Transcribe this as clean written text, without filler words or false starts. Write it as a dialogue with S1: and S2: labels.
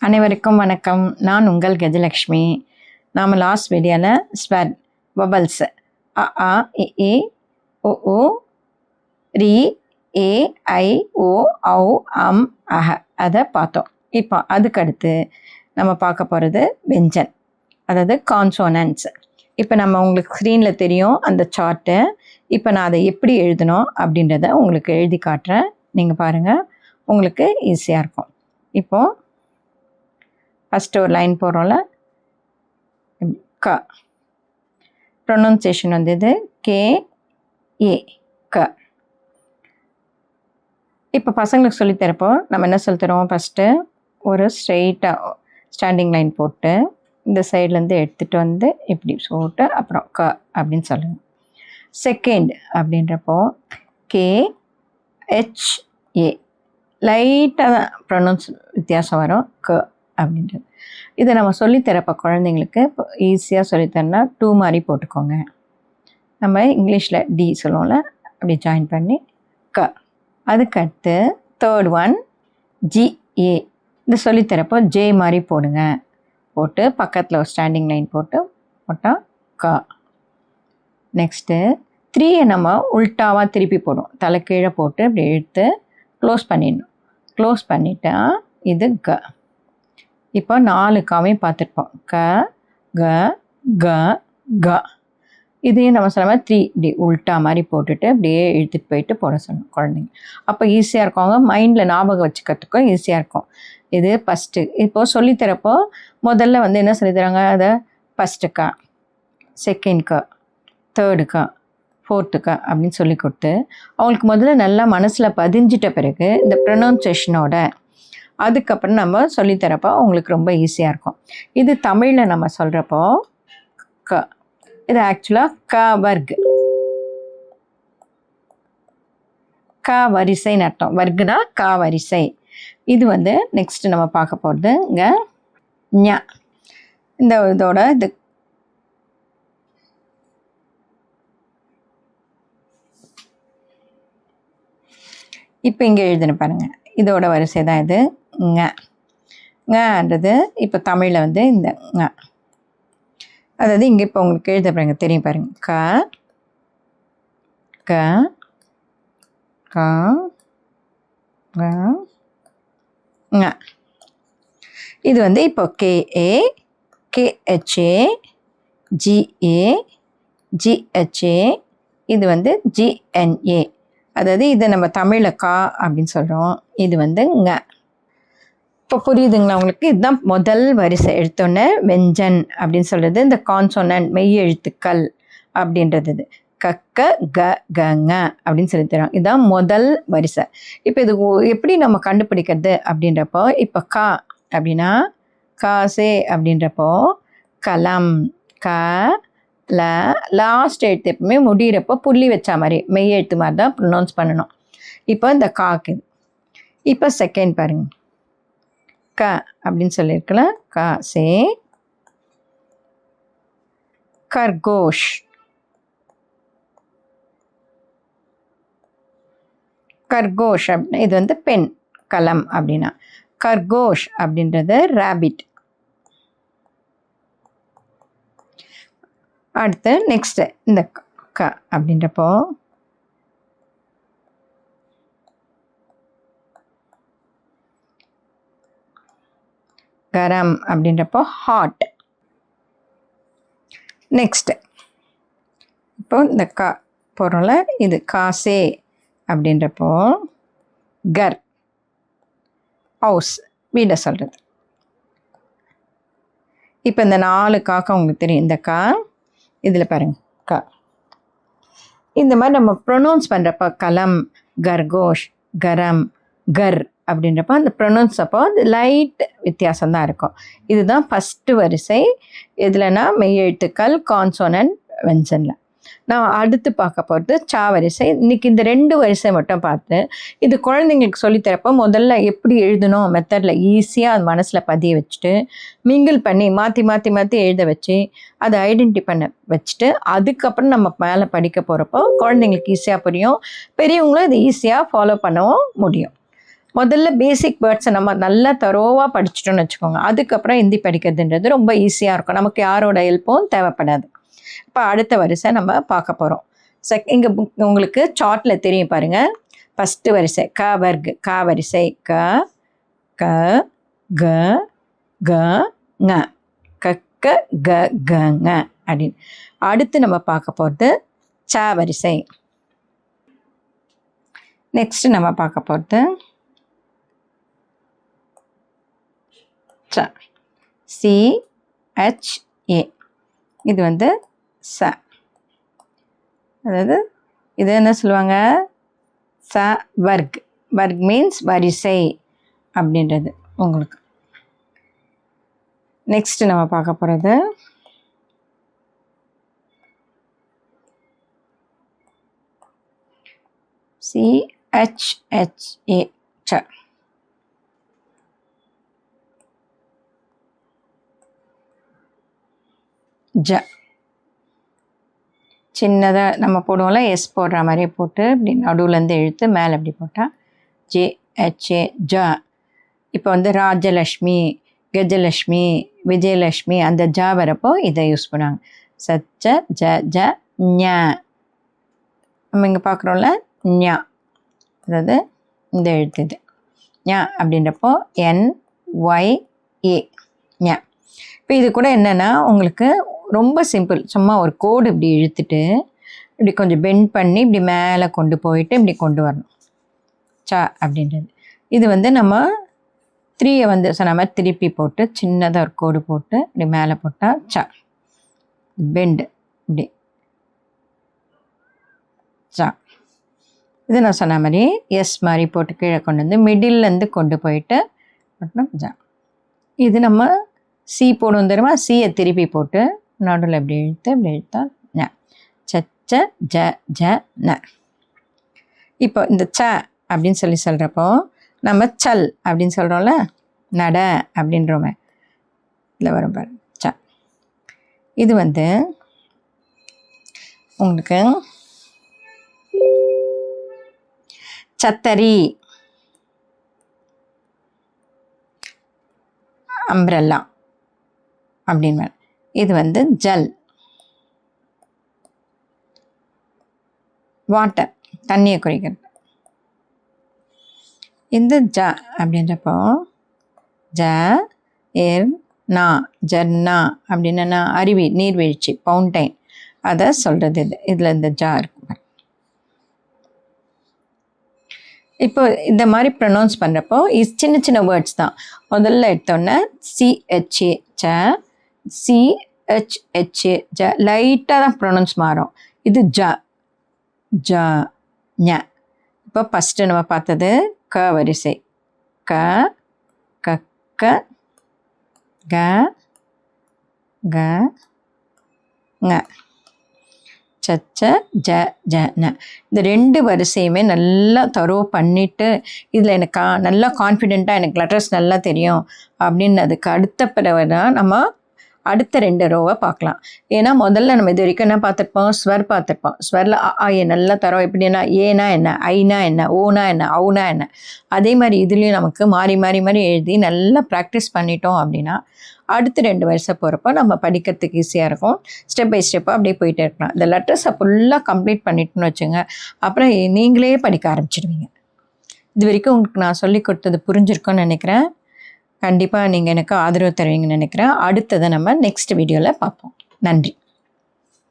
S1: அனைவருக்கும் வணக்கம். நான் உங்கள் கஜலக்ஷ்மி. நாம் லாஸ்ட் வீடியோவில் ஸ்வர் வபல்ஸ் அ ஆ இ ஈ உ ஊ ரி ஏ ஐ ஓ ஔ அம் அஹ அதை பார்த்தோம். இப்போ அதுக்கடுத்து நம்ம பார்க்க போகிறது வெஞ்சன், அதாவது கான்சோனன்ட்ஸ். இப்போ நம்ம உங்களுக்கு ஸ்க்ரீனில் தெரியும் அந்த சார்ட்டு. இப்போ நான் அதை எப்படி எழுதணும் அப்படின்றத உங்களுக்கு எழுதி காட்டுறேன். நீங்கள் பாருங்கள், உங்களுக்கு ஈஸியாக இருக்கும். இப்போது ஃபஸ்ட்டு ஒரு லைன் போடுறோம்ல, க ப்ரொனவுன்சியேஷன் வந்து இது கே ஏ க. இப்போ பசங்களுக்கு சொல்லித்தரப்போ நம்ம என்ன சொல்லித்தரோம், ஃபஸ்ட்டு ஒரு ஸ்ட்ரெயிட்டாக ஸ்டாண்டிங் லைன் போட்டு இந்த சைட்லேருந்து எடுத்துகிட்டு வந்து இப்படி போட்டு அப்புறம் க அப்படின்னு சொல்லுங்கள். செகண்ட் அப்படின்றப்போ கே ஹெச் ஏ, லைட்டாக தான் ப்ரொனவுன்ஸ் வித்தியாசம் வரும், க அப்படின்றது. இதை நம்ம சொல்லித்தரப்போ குழந்தைங்களுக்கு இப்போ ஈஸியாக சொல்லித்தரனா 2 மாதிரி போட்டுக்கோங்க. நம்ம இங்கிலீஷில் டி சொல்லுவோம்ல, அப்படி ஜாயின் பண்ணி க. அதுக்கடுத்து தேர்ட் ஒன் ஜிஏ, இந்த சொல்லித்தரப்போ ஜே மாதிரி போடுங்க. போட்டு பக்கத்தில் ஒரு ஸ்டாண்டிங் லைன் போட்டால் க. நெக்ஸ்ட்டு 3 நம்ம உல்ட்டாவாக திருப்பி போடுவோம். தலை கீழே போட்டு இப்படி இழுத்து க்ளோஸ் பண்ணிடணும். க்ளோஸ் பண்ணிட்டா இது க. இப்போ 4 காவையும் பார்த்துருப்போம், க க க க. இதையும் நம்ம சொல்ல மாதிரி 3 இப்படி உல்ட்டா மாதிரி போட்டுட்டு அப்படியே இழுத்துட்டு போயிட்டு போட சொல்லணும் குழந்தைங்க. அப்போ ஈஸியாக இருக்கும், அவங்க மைண்டில் ஞாபகம் வச்சுக்கிறதுக்கும் ஈஸியாக இருக்கும். இது ஃபஸ்ட்டு. இப்போது சொல்லித்தரப்போ முதல்ல வந்து என்ன சொல்லித்தராங்க, அதை ஃபஸ்ட்டு க, செகண்ட் க, தேர்டு க, ஃபோர்த்து க அப்படின்னு சொல்லி கொடுத்து அவங்களுக்கு முதல்ல நல்லா மனசில் பதிஞ்சிட்ட பிறகு இந்த ப்ரொனவுன்சியேஷனோட அதுக்கப்புறம் நம்ம சொல்லித்தரப்போ அவங்களுக்கு ரொம்ப ஈஸியாக இருக்கும். இது தமிழில் நம்ம சொல்கிறப்போ க, இது ஆக்சுவலாக க வர்க், க வரிசைன்னு அர்த்தம். வர்க்குனா க வரிசை. இது வந்து நெக்ஸ்ட்டு நம்ம பார்க்க போகிறது இங்கே ஞ. இந்த இதோட இது இப்போ இங்கே எழுதுன பாருங்கள், இதோட வரிசை தான் இது ங. ங்கன்றது இப்போ தமிழில் வந்து இந்த ங, அதாவது இங்கே இப்போ உங்களுக்கு எழுத பாருங்க, தெரியும் பாருங்கள், க க க க ங. இது வந்து இப்போ கேஏ கேஹெச்ஏ ஜிஏ ஜிஹெச்ஏ, இது வந்து ஜிஎன்ஏ. அதாவது இதை நம்ம தமிழில் கா அப்படின்னு சொல்கிறோம், இது வந்து ங. இப்போ புரியுதுங்களா உங்களுக்கு? இதுதான் முதல் வரிசை. எடுத்தோன்னே வெஞ்சன் அப்படின்னு சொல்கிறது இந்த கான்சோனன்ட் மெய் எழுத்துக்கள் அப்படின்றது. இது கக்க க கங்க அப்படின்னு சொல்லி தரோம். இதுதான் முதல் வரிசை. இப்போ இது எப்படி நம்ம கண்டுபிடிக்கிறது அப்படின்றப்போ, இப்போ கா அப்படின்னா காசே அப்படின்றப்போ கலம், க ல லாஸ்ட் எழுத்து எப்பவுமே முடிகிறப்போ புள்ளி வச்சா மாதிரி மெய் எழுத்து மாதிரி தான் ப்ரொனவுன்ஸ் பண்ணணும். இப்போ இந்த காக்கு. இப்போ செகண்ட் பாருங்க, க அப்படின்னு சொல்லியிருக்கலாம், காசே கர்கோஷ், கர்கோஷ் அப்படின்னா இது வந்து பெண், கலம் அப்படின்னா. கர்கோஷ் அப்படின்றது ரேபிட். அடுத்து நெக்ஸ்ட்டு இந்த க அப்படின்றப்போ கரம் அப்படின்றப்போ ஹாட். நெக்ஸ்ட்டு இப்போ இந்த க போகிறோம்ல, இது காசே அப்படின்றப்போ கர், ஹவுஸ், வீடை சொல்கிறது. இப்போ இந்த 4 காக்கா உங்களுக்கு தெரியும். இந்த கா, இதில் பாருங்கள் க. இந்த மாதிரி நம்ம ப்ரொனவுன்ஸ் பண்ணுறப்போ கலம், கர்கோஷ், கரம், கர் அப்படின்றப்போ அந்த ப்ரொனவுன்ஸ் அப்போ அது லைட் வித்தியாசம்தான் இருக்கும். இதுதான் ஃபஸ்ட்டு வரிசை. எதுலனா மெய் எழுத்துக்கள் கான்சோனன்ட் வெஞ்சனில். நான் அடுத்து பார்க்க போகிறது சா வரிசை. இன்றைக்கி இந்த 2 வரிசை மட்டும் பார்த்து இது குழந்தைங்களுக்கு சொல்லித்தரப்போ முதல்ல எப்படி எழுதணும் மெத்தடில் ஈஸியாக அது மனசில் பதிய வச்சுட்டு மிங்கிள் பண்ணி மாற்றி மாற்றி மாற்றி எழுத வச்சு அதை ஐடென்டி பண்ண வச்சுட்டு அதுக்கப்புறம் நம்ம மேலே படிக்க போகிறப்போ குழந்தைங்களுக்கு ஈஸியாக புரியும், பெரியவங்களும் இது ஈஸியாக ஃபாலோ பண்ணவும் முடியும். முதல்ல பேசிக் வேர்ட்ஸை நம்ம நல்லா தரோவாக படிச்சிட்டோம்னு வச்சுக்கோங்க. அதுக்கப்புறம் ஹிந்தி படிக்கிறதுன்றது ரொம்ப ஈஸியாக இருக்கும். நமக்கு யாரோட ஹெல்ப்பும் தேவைப்படாது. இப்போ அடுத்த வரிசை நம்ம பார்க்க போகிறோம். இங்கே உங்களுக்கு சார்ட்டில் தெரியும் பாருங்கள். ஃபஸ்ட்டு வரிசை க வர்க், க வரிசை க க க க ங, கக்க க க ங அப்படின்னு. அடுத்து நம்ம பார்க்க போகிறது ச வரிசை. நெக்ஸ்ட் நம்ம பார்க்க போகிறது ச, சி ஹெச் ஏ. இது வந்து ச, அதாவது இது என்ன சொல்லுவாங்க, ச வர்க். வர்க் மீன்ஸ் வரிசை அப்படின்றது உங்களுக்கு. நெக்ஸ்ட் நம்ம பார்க்க போகிறது CHHA ச. ஜ சின்னதாக நம்ம போடுவோம்ல, எஸ் போடுற மாதிரியே போட்டு இப்படி நடுவுலேருந்து இழுத்து மேலே இப்படி போட்டால் JHA ஜ. இப்போ வந்து ராஜலக்ஷ்மி, கஜலக்ஷ்மி, விஜயலக்ஷ்மி அந்த ஜா வரப்போ இதை யூஸ் பண்ணுவாங்க. சச்ச ஜ ஜ ஞ. நம்ம இங்கே பார்க்குறோம்ல ஞ, அதாவது இந்த எழுத்து இது ஞ அப்படின்றப்போ NYA ஞ. இப்போ இது கூட என்னென்னா உங்களுக்கு ரொம்ப சிம்பிள். சும்மா ஒரு கோடு இப்படி இழுத்துட்டு இப்படி கொஞ்சம் பெண்ட் பண்ணி இப்படி மேலே கொண்டு போயிட்டு இப்படி கொண்டு வரணும் ச அப்படின்றது. இது வந்து நம்ம 3 வந்து சொன்ன மாதிரி திருப்பி போட்டு சின்னதாக ஒரு கோடு போட்டு இப்படி மேலே போட்டால் ச. பெண்டு இப்படி ச. இது நான் சொன்ன மாதிரி எஸ் மாதிரி போட்டு கீழே கொண்டு வந்து மிடில்லேருந்து கொண்டு போயிட்டு போட்டோம் ஜ. இது நம்ம சி போடும் தெரியுமா, சியை திருப்பி போட்டு நடுவில் இப்படி இழுத்து இப்படி இழுத்தா ந. சச்ச ஜ ஜ ந. இப்போ இந்த ச அப்படின்னு சொல்கிறப்போ நம்ம சல் அப்படின்னு சொல்கிறோம்ல, நட அப்படின்றோமே, இதில் வரும் பாரு ச. இது வந்து உங்களுக்கு சத்தரி, அம்ப்ரெல்லா அப்படின்னு. இது வந்து ஜல், வாட்டர், தண்ணியை குறிக்கிறது. இந்த ஜ அப்படின்றப்போ ஜ ஏர் நா, ஜர்னா அப்படின்னா அருவி, நீர்வீழ்ச்சி, ஃபவுண்டைன், அதை சொல்கிறது. இதில் இந்த ஜா இருக்கும். இப்போ இந்த மாதிரி ப்ரொனவுன்ஸ் பண்ணுறப்போ சின்ன சின்ன வேர்ட்ஸ் தான். முதல்ல எடுத்தோன்னே CHA ச, CHHA ஜ, லைட்டாக தான் ப்ரொனவுன்ஸ் மாறும். இது ஜ ஜ ஞ. இப்போ ஃபஸ்ட்டு நம்ம பார்த்தது க வரிசை க கக்க க க ங, சச்ச ஜ ஜ ந. இந்த 2 வரிசையுமே நல்லா தரோ பண்ணிவிட்டு இதில் எனக்கு நல்லா கான்ஃபிடெண்ட்டாக எனக்கு லெட்டர்ஸ் நல்லா தெரியும் அப்படின்னதுக்கு அடுத்த பிறகு தான் நம்ம அடுத்த 2 ரோவை பார்க்கலாம். ஏன்னா முதல்ல நம்ம இது வரைக்கும் என்ன பார்த்துருப்போம், ஸ்வர் பார்த்துருப்போம். ஸ்வரில் ஏ நல்லா தரோம். எப்படின்னா ஏனா என்ன, ஐனா என்ன, ஓனா என்ன, அவுனா என்ன. அதே மாதிரி இதுலேயும் நமக்கு மாறி மாறி மாறி எழுதி நல்லா ப்ராக்டிஸ் பண்ணிட்டோம் அப்படின்னா அடுத்த 2 வரிசை போகிறப்போ நம்ம படிக்கிறதுக்கு ஈஸியாக இருக்கும். ஸ்டெப் பை ஸ்டெப்பாக அப்படியே போயிட்டே இருக்கலாம். இந்த லெட்டர்ஸை ஃபுல்லாக கம்ப்ளீட் பண்ணிட்டோன்னு வச்சுங்க, அப்புறம் நீங்களே படிக்க ஆரம்பிச்சிடுவீங்க. இது வரைக்கும் உங்களுக்கு நான் சொல்லி கொடுத்தது புரிஞ்சிருக்கோன்னு நினைக்கிறேன். கண்டிப்பாக நீங்கள் எனக்கு ஆதரவு தருவீங்கன்னு நினைக்கிறேன். அடுத்ததை நம்ம நெக்ஸ்ட் வீடியோவில் பார்ப்போம். நன்றி.